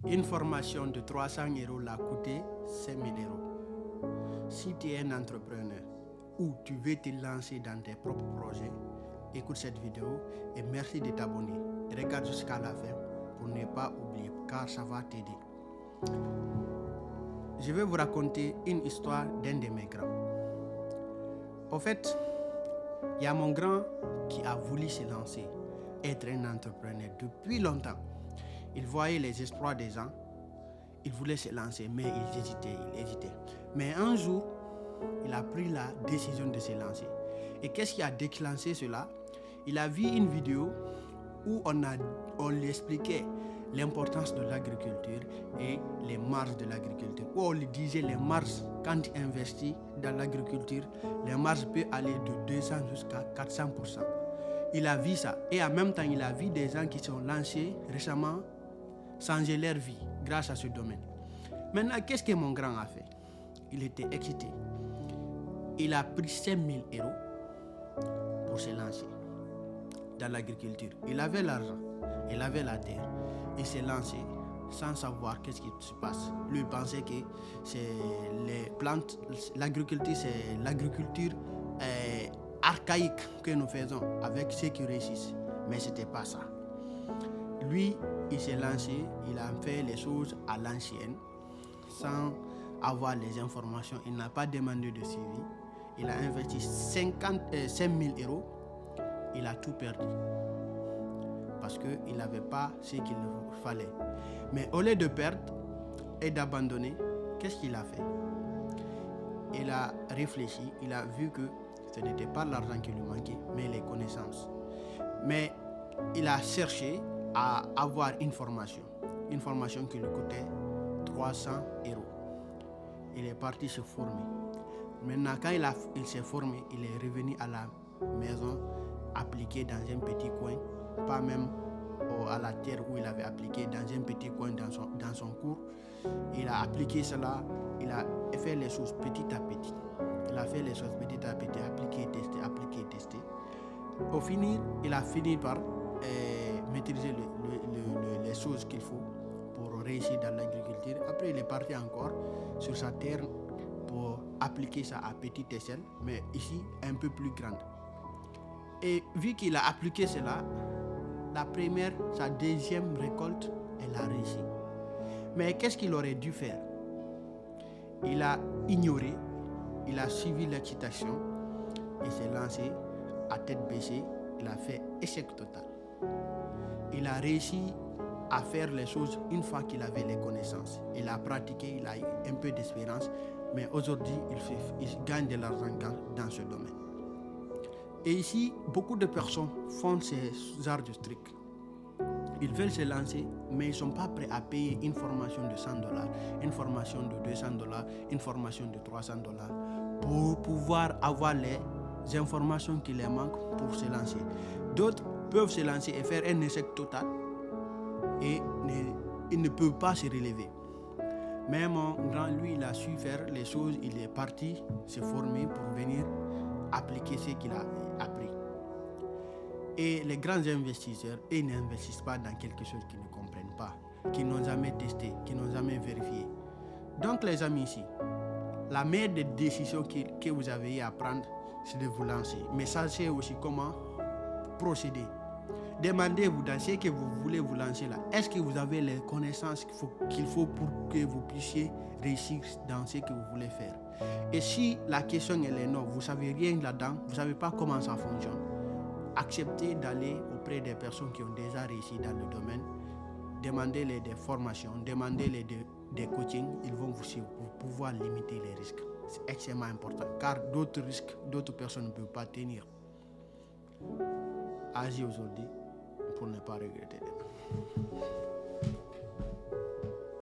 Une formation de 300 € l'a coûté 5 000 €. Si tu es un entrepreneur ou tu veux te lancer dans tes propres projets, écoute cette vidéo et merci de t'abonner. Regarde jusqu'à la fin pour ne pas oublier car ça va t'aider. Je vais vous raconter une histoire d'un de mes grands. Au fait, il y a mon grand qui a voulu se lancer, être un entrepreneur depuis longtemps. Il voyait les espoirs des gens, il voulait se lancer, mais il hésitait. Mais un jour, il a pris la décision de se lancer. Et qu'est-ce qui a déclenché cela? Il a vu une vidéo où on lui expliquait l'importance de l'agriculture et les marges de l'agriculture. Où on lui disait les marges, quand tu investis dans l'agriculture, les marges peuvent aller de 200 jusqu'à 400%. Il a vu ça. Et en même temps, il a vu des gens qui sont lancés récemment, changer leur vie grâce à ce domaine. Maintenant, qu'est-ce que mon grand a fait? Il était excité. Il a pris 5 000 € pour se lancer dans l'agriculture. Il avait l'argent, il avait la terre. Il s'est lancé sans savoir qu'est-ce qui se passe. Lui pensait que c'est les plantes, l'agriculture, c'est l'agriculture archaïque que nous faisons avec ceux qui réussissent. Mais ce n'était pas ça. Lui, il s'est lancé, il a fait les choses à l'ancienne, sans avoir les informations. Il n'a pas demandé de suivi. Il a investi 5 000 €. Il a tout perdu. Parce qu'il n'avait pas ce qu'il fallait. Mais au lieu de perdre et d'abandonner, qu'est-ce qu'il a fait? Il a réfléchi, il a vu que ce n'était pas l'argent qui lui manquait, mais les connaissances. Mais il a cherché à avoir une formation qui lui coûtait 300 €. Il est parti se former. Maintenant, quand il s'est formé, il est revenu à la maison, appliqué dans un petit coin, pas même à la terre où il avait appliqué, dans un petit coin dans son cours. Il a appliqué cela, il a fait les choses petit à petit. Il a fait les choses petit à petit, appliquer, tester. Au finir, il a fini par maîtriser les choses qu'il faut pour réussir dans l'agriculture. Après, il est parti encore sur sa terre pour appliquer ça à petite échelle, mais ici, un peu plus grande. Et vu qu'il a appliqué cela, sa deuxième récolte, elle a réussi. Mais qu'est-ce qu'il aurait dû faire? Il a ignoré, il a suivi l'excitation, il s'est lancé à tête baissée, il a fait échec total. Il a réussi à faire les choses une fois qu'il avait les connaissances. Il a pratiqué, il a eu un peu d'expérience, mais aujourd'hui, il gagne de l'argent dans ce domaine. Et ici, beaucoup de personnes font ces arts du truc. Ils veulent se lancer, mais ils ne sont pas prêts à payer une formation de 100 $, une formation de 200 $, une formation de 300 $ pour pouvoir avoir les informations qui leur manquent pour se lancer. D'autres peuvent se lancer et faire un échec total et ils ne peuvent pas se relever. Mais mon grand, lui, il a su faire les choses, il est parti se former pour venir appliquer ce qu'il a appris. Et les grands investisseurs, ils n'investissent pas dans quelque chose qu'ils ne comprennent pas, qu'ils n'ont jamais testé, qu'ils n'ont jamais vérifié. Donc les amis ici, la meilleure des décisions que vous avez à prendre, c'est de vous lancer. Mais sachez aussi comment procéder. Demandez-vous dans ce que vous voulez vous lancer là. Est-ce que vous avez les connaissances qu'il faut pour que vous puissiez réussir dans ce que vous voulez faire? Et si la question elle est non, vous ne savez rien là-dedans, vous ne savez pas comment ça fonctionne, acceptez d'aller auprès des personnes qui ont déjà réussi dans le domaine. Demandez-les des formations, demandez-les des coachings. Ils vont vous suivre pour pouvoir limiter les risques. C'est extrêmement important car d'autres risques, d'autres personnes ne peuvent pas tenir. Agis aujourd'hui pour ne pas regretter demain.